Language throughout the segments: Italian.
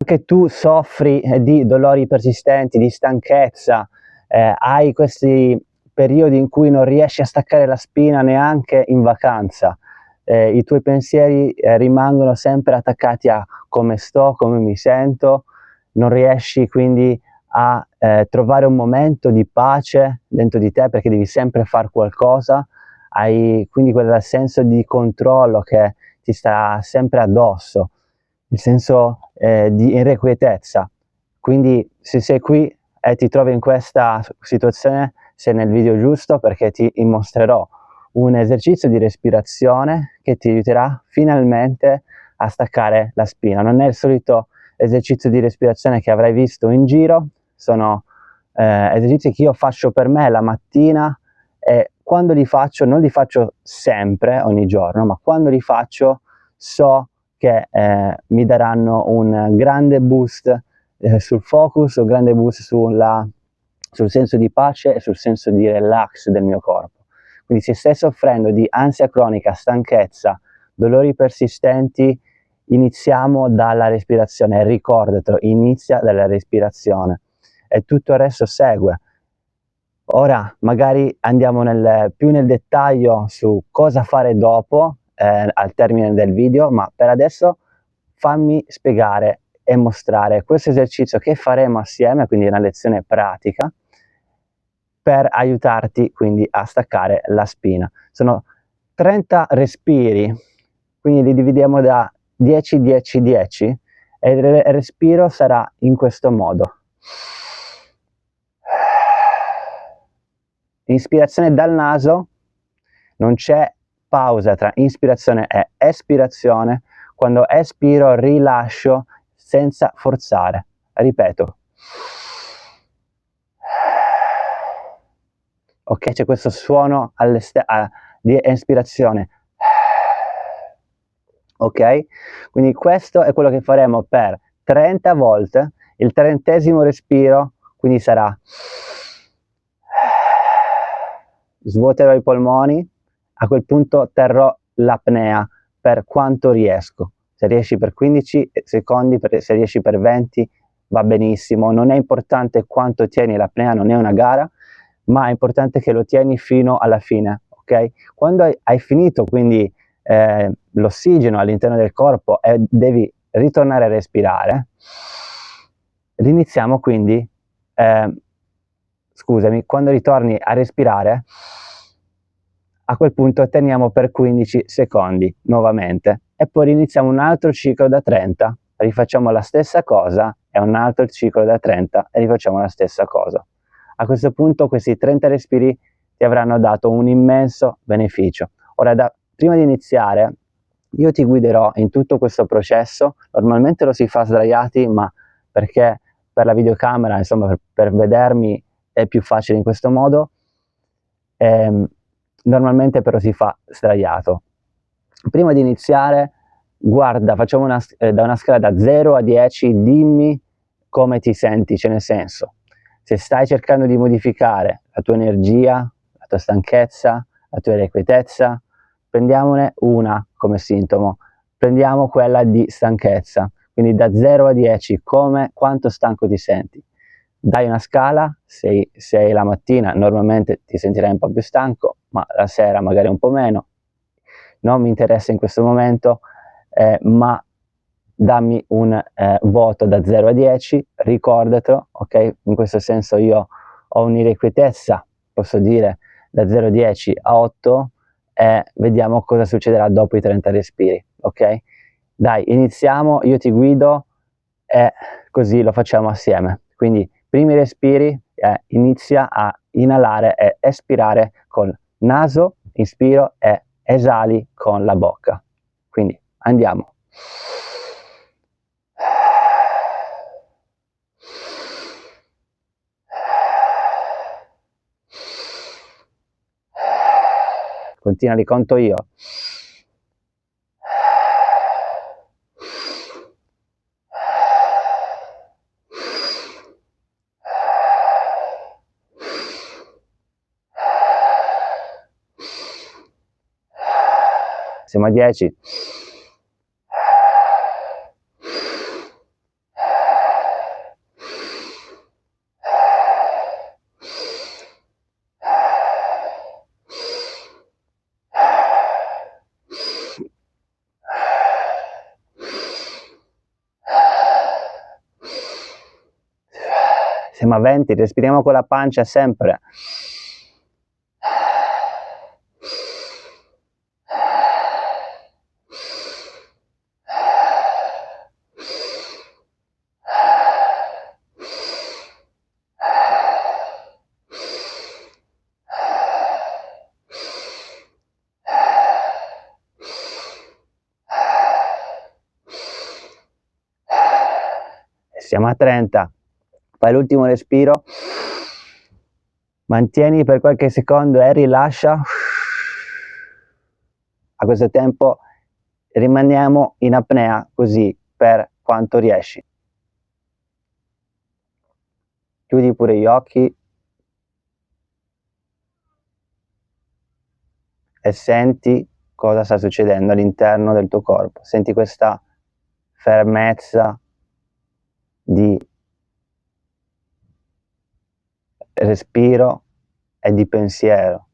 anche tu soffri di dolori persistenti, di stanchezza, hai questi periodi in cui non riesci a staccare la spina neanche in vacanza, i tuoi pensieri rimangono sempre attaccati a come sto, come mi sento, non riesci quindi a trovare un momento di pace dentro di te perché devi sempre fare qualcosa, hai quindi quel senso di controllo che ti sta sempre addosso, il senso di irrequietezza. Quindi se sei qui e ti trovi in questa situazione, sei nel video giusto, perché ti mostrerò un esercizio di respirazione che ti aiuterà finalmente a staccare la spina. Non è il solito esercizio di respirazione che avrai visto in giro, sono esercizi che io faccio per me la mattina, e quando li faccio non li faccio sempre, ogni giorno, ma quando li faccio so che mi daranno un grande boost sul focus, un grande boost sul senso di pace e sul senso di relax del mio corpo. Quindi se stai soffrendo di ansia cronica, stanchezza, dolori persistenti, iniziamo dalla respirazione, ricordatelo, inizia dalla respirazione e tutto il resto segue. Ora magari andiamo più nel dettaglio su cosa fare dopo, al termine del video, ma per adesso fammi spiegare e mostrare questo esercizio che faremo assieme, quindi una lezione pratica, per aiutarti quindi a staccare la spina. Sono 30 respiri, quindi li dividiamo da 10, 10, 10 e il respiro sarà in questo modo. Ispirazione dal naso, non c'è pausa tra ispirazione e espirazione. Quando espiro rilascio senza forzare. Ripeto. Ok, c'è questo suono di espirazione. Ok? Quindi questo è quello che faremo per 30 volte. Il 30° respiro, quindi sarà: svuoterò i polmoni, a quel punto terrò l'apnea per quanto riesco. Se riesci per 15 secondi, se riesci per 20 va benissimo, non è importante quanto tieni l'apnea, non è una gara, ma è importante che lo tieni fino alla fine, ok? Quando hai finito quindi l'ossigeno all'interno del corpo e devi ritornare a respirare, riniziamo quindi, scusami, quando ritorni a respirare, a quel punto teniamo per 15 secondi nuovamente e poi riniziamo un altro ciclo da 30, rifacciamo la stessa cosa e un altro ciclo da 30 e rifacciamo la stessa cosa. A questo punto questi 30 respiri ti avranno dato un immenso beneficio. Ora, prima di iniziare, io ti guiderò in tutto questo processo. Normalmente lo si fa sdraiati, ma perché per la videocamera, insomma, per vedermi è più facile in questo modo. Normalmente però si fa sdraiato. Prima di iniziare, guarda, facciamo da una scala da 0 a 10, dimmi come ti senti, cioè nel senso, se stai cercando di modificare la tua energia, la tua stanchezza, la tua irrequietezza, prendiamone una come sintomo, prendiamo quella di stanchezza, quindi da 0 a 10, quanto stanco ti senti? Dai una scala, se la mattina normalmente ti sentirai un po' più stanco, ma la sera magari un po' meno, non mi interessa in questo momento, ma dammi un voto da 0 a 10, ricordatelo, ok? In questo senso io ho un'irrequietezza, posso dire da 0 a 10 a 8, e vediamo cosa succederà dopo i 30 respiri, ok? Dai, iniziamo, io ti guido e così lo facciamo assieme. Quindi primi respiri, inizia a inalare e espirare col naso, inspiro e esali con la bocca. Quindi andiamo. Continua, li conto io. Siamo a 10. Siamo a 20, respiriamo con la pancia sempre. Siamo a 30, fai l'ultimo respiro, mantieni per qualche secondo e rilascia. A questo tempo rimaniamo in apnea così per quanto riesci. Chiudi pure gli occhi e senti cosa sta succedendo all'interno del tuo corpo. Senti questa fermezza di respiro e di pensiero.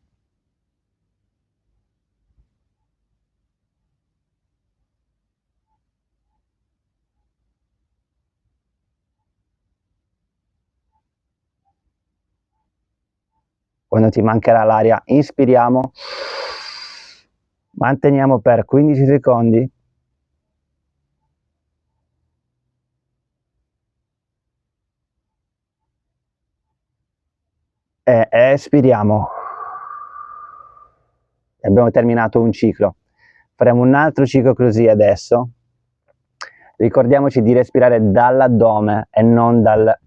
Quando ti mancherà l'aria, inspiriamo, manteniamo per 15 secondi e espiriamo. Abbiamo terminato un ciclo. Faremo un altro ciclo così adesso. Ricordiamoci di respirare dall'addome e non dal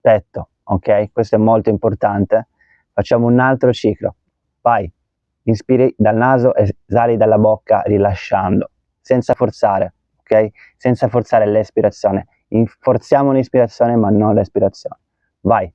petto, ok? Questo è molto importante. Facciamo un altro ciclo. Vai, inspiri dal naso e esali dalla bocca rilasciando, senza forzare, ok? Senza forzare l'espirazione. Forziamo l'ispirazione ma non l'espirazione. Vai.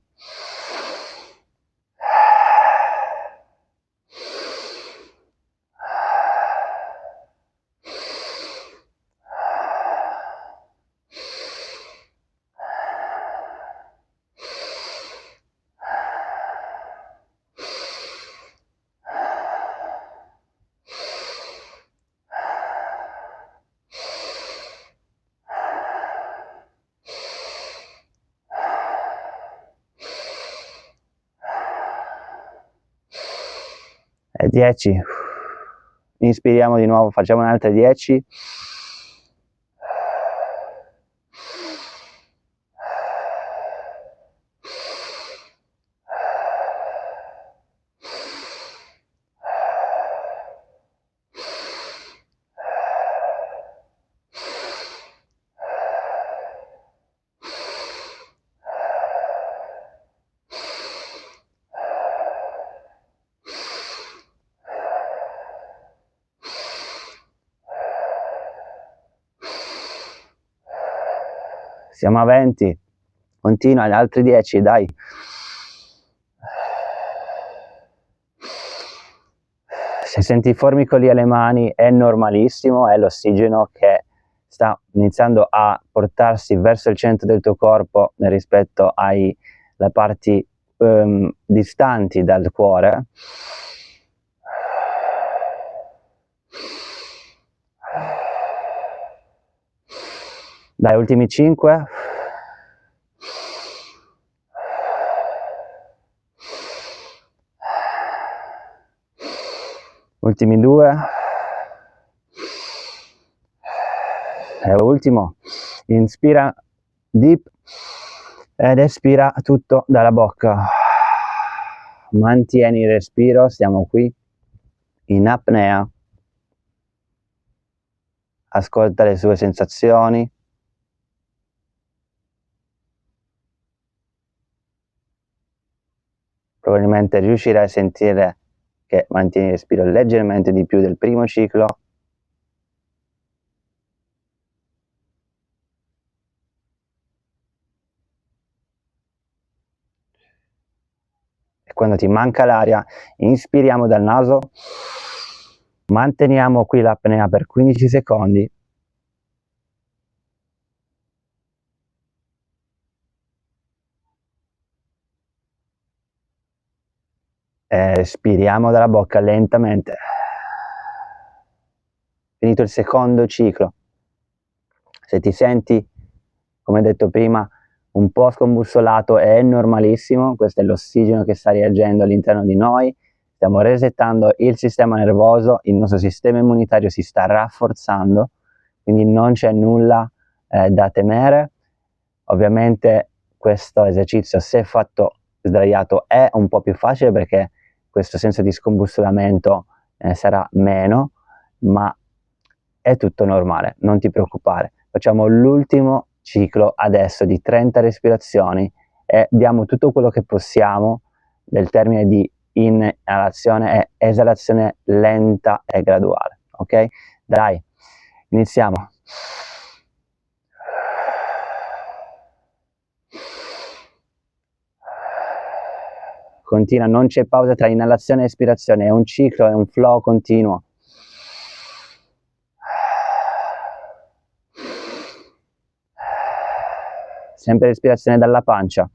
E 10. Inspiriamo di nuovo, facciamo un'altra 10. Siamo a 20, continua, gli altri 10, dai. Se senti i formicoli alle mani è normalissimo, è l'ossigeno che sta iniziando a portarsi verso il centro del tuo corpo rispetto alle parti distanti dal cuore. Dai, ultimi 5. Ultimi 2. E ultimo, inspira deep ed espira tutto dalla bocca. Mantieni il respiro, stiamo qui in apnea. Ascolta le sue sensazioni. Probabilmente riuscirai a sentire che mantieni il respiro leggermente di più del primo ciclo. E quando ti manca l'aria, inspiriamo dal naso, manteniamo qui l'apnea per 15 secondi. Espiriamo dalla bocca lentamente. Finito il secondo ciclo. Se ti senti, come detto prima, un po' scombussolato, è normalissimo, questo è l'ossigeno che sta reagendo all'interno di noi, stiamo resettando il sistema nervoso, il nostro sistema immunitario si sta rafforzando, quindi non c'è nulla da temere. Ovviamente questo esercizio, se fatto sdraiato, è un po' più facile perché questo senso di scombussolamento sarà meno, ma è tutto normale, non ti preoccupare. Facciamo l'ultimo ciclo adesso di 30 respirazioni e diamo tutto quello che possiamo del termine di inalazione e esalazione lenta e graduale, ok? Dai, iniziamo. Continua, non c'è pausa tra inalazione e espirazione, è un ciclo, è un flow continuo. Sempre respirazione dalla pancia.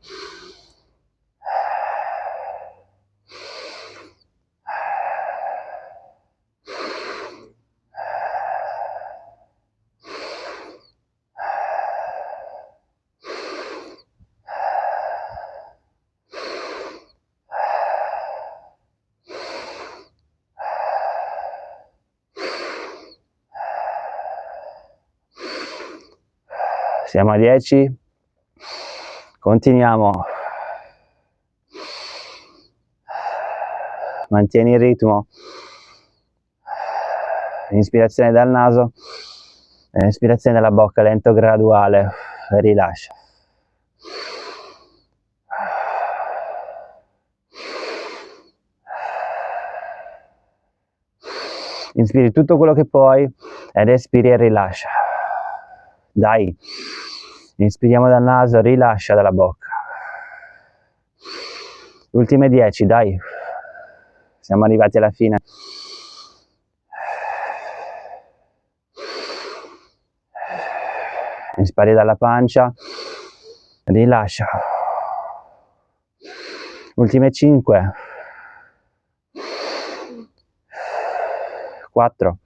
Siamo a 10, continuiamo, mantieni il ritmo, inspirazione dal naso, espirazione dalla bocca, lento, graduale, rilascia. Inspiri tutto quello che puoi ed espiri e rilascia. Dai, inspiriamo dal naso, rilascia dalla bocca. Ultime 10, dai. Siamo arrivati alla fine. Inspiri dalla pancia, rilascia. Ultime 5. 4.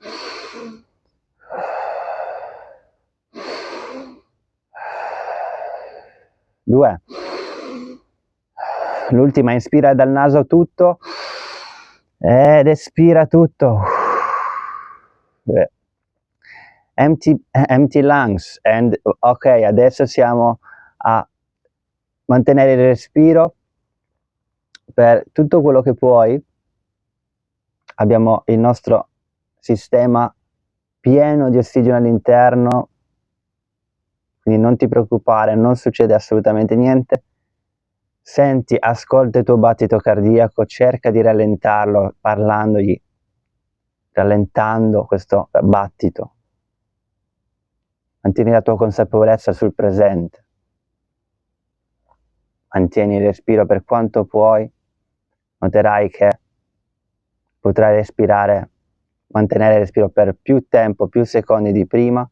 2. L'ultima, inspira dal naso tutto ed espira tutto. Empty lungs. And ok, adesso siamo a mantenere il respiro per tutto quello che puoi. Abbiamo il nostro sistema pieno di ossigeno all'interno, quindi non ti preoccupare, non succede assolutamente niente. Senti, ascolta il tuo battito cardiaco, cerca di rallentarlo parlandogli, rallentando questo battito. Mantieni la tua consapevolezza sul presente. Mantieni il respiro per quanto puoi. Noterai che potrai respirare, mantenere il respiro per più tempo, più secondi di prima.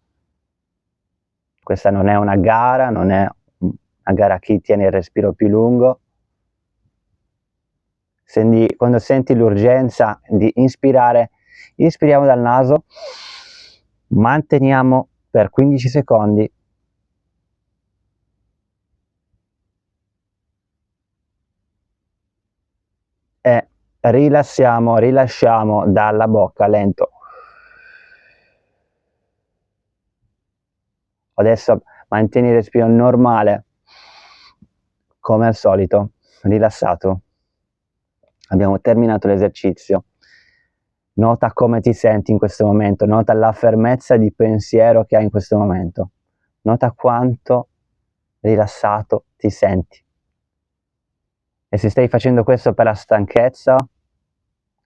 Questa non è una gara, non è una gara a chi tiene il respiro più lungo. Quando senti l'urgenza di inspirare, inspiriamo dal naso, manteniamo per 15 secondi e rilasciamo dalla bocca lento. Adesso mantieni il respiro normale, come al solito, rilassato. Abbiamo terminato l'esercizio. Nota come ti senti in questo momento, nota la fermezza di pensiero che hai in questo momento. Nota quanto rilassato ti senti. E se stai facendo questo per la stanchezza,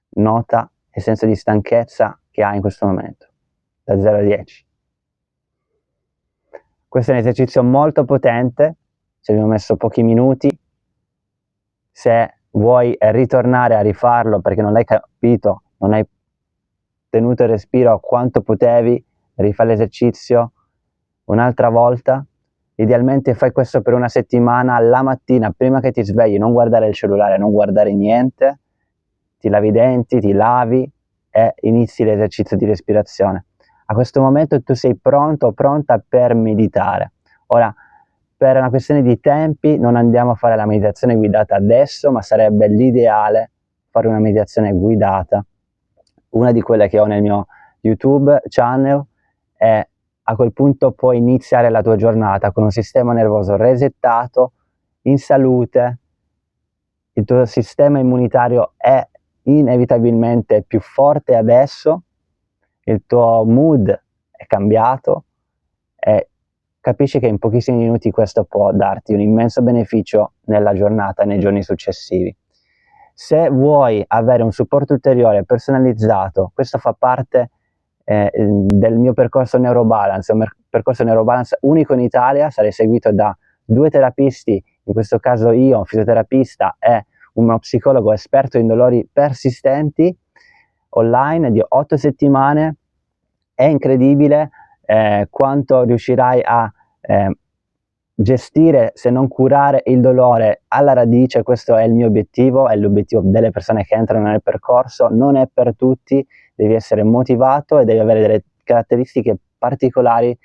nota il senso di stanchezza che hai in questo momento, da 0 a 10. Questo è un esercizio molto potente, ci abbiamo messo pochi minuti. Se vuoi ritornare a rifarlo perché non l'hai capito, non hai tenuto il respiro quanto potevi, rifai l'esercizio un'altra volta. Idealmente fai questo per una settimana, la mattina prima che ti svegli, non guardare il cellulare, non guardare niente, ti lavi i denti, ti lavi e inizi l'esercizio di respirazione. A questo momento tu sei pronto o pronta per meditare. Ora per una questione di tempi non andiamo a fare la meditazione guidata adesso, ma sarebbe l'ideale fare una meditazione guidata. Una di quelle che ho nel mio YouTube channel, e a quel punto puoi iniziare la tua giornata con un sistema nervoso resettato, in salute, il tuo sistema immunitario è inevitabilmente più forte adesso, il tuo mood è cambiato e capisci che in pochissimi minuti questo può darti un immenso beneficio nella giornata e nei giorni successivi. Se vuoi avere un supporto ulteriore personalizzato, questo fa parte del mio percorso Neurobalance, è un percorso Neurobalance unico in Italia, sarei seguito da 2 terapisti, in questo caso io, un fisioterapista e uno psicologo esperto in dolori persistenti, online di 8 settimane. È incredibile quanto riuscirai a gestire, se non curare, il dolore alla radice. Questo è il mio obiettivo, è l'obiettivo delle persone che entrano nel percorso. Non è per tutti, devi essere motivato e devi avere delle caratteristiche particolari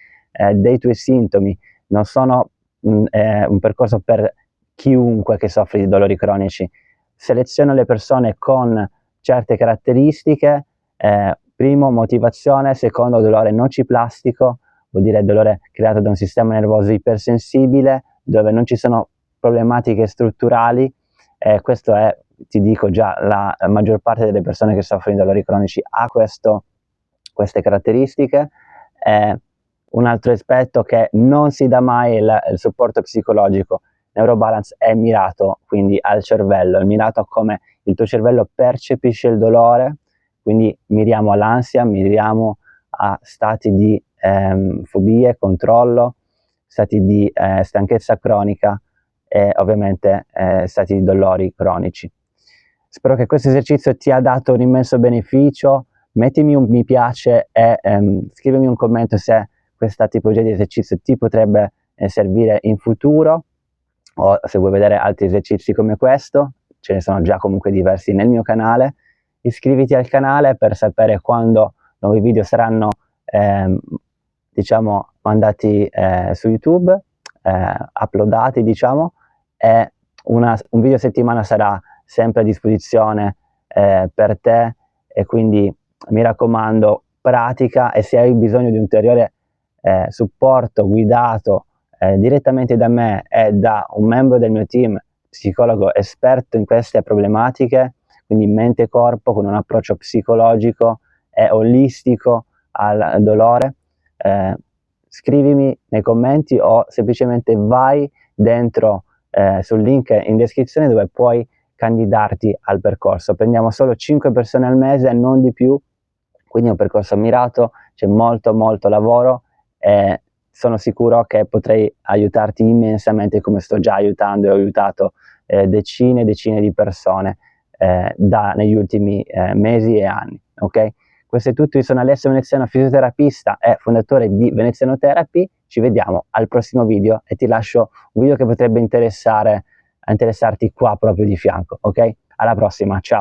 dei tuoi sintomi. Non sono un percorso per chiunque che soffre di dolori cronici. Seleziono le persone con certe caratteristiche. Primo, motivazione; secondo, dolore nociplastico, vuol dire dolore creato da un sistema nervoso ipersensibile, dove non ci sono problematiche strutturali. Questo è, ti dico già, la maggior parte delle persone che soffrono di dolori cronici ha queste caratteristiche. Un altro aspetto, che non si dà mai il supporto psicologico. Neurobalance è mirato quindi al cervello, è mirato a come il tuo cervello percepisce il dolore, quindi miriamo all'ansia, miriamo a stati di fobie, controllo, stati di stanchezza cronica e ovviamente stati di dolori cronici. Spero che questo esercizio ti ha dato un immenso beneficio. Mettimi un mi piace e scrivimi un commento se questa tipologia di esercizio ti potrebbe servire in futuro, o se vuoi vedere altri esercizi come questo. Ce ne sono già comunque diversi nel mio canale. Iscriviti al canale per sapere quando nuovi video saranno diciamo mandati su YouTube, uploadati, diciamo, e un video a settimana sarà sempre a disposizione per te, e quindi mi raccomando, pratica, e se hai bisogno di ulteriore supporto guidato direttamente da me e da un membro del mio team, psicologo esperto in queste problematiche, quindi mente e corpo, con un approccio psicologico e olistico al dolore, scrivimi nei commenti o semplicemente vai dentro sul link in descrizione, dove puoi candidarti al percorso. Prendiamo solo 5 persone al mese, non di più, quindi è un percorso mirato, c'è molto lavoro e sono sicuro che potrei aiutarti immensamente, come sto già aiutando e ho aiutato decine e decine di persone negli ultimi mesi e anni. Ok? Questo è tutto, io sono Alessio Veneziano, fisioterapista e fondatore di Veneziano Therapy. Ci vediamo al prossimo video e ti lascio un video che potrebbe interessarti qua proprio di fianco. Ok? Alla prossima, ciao!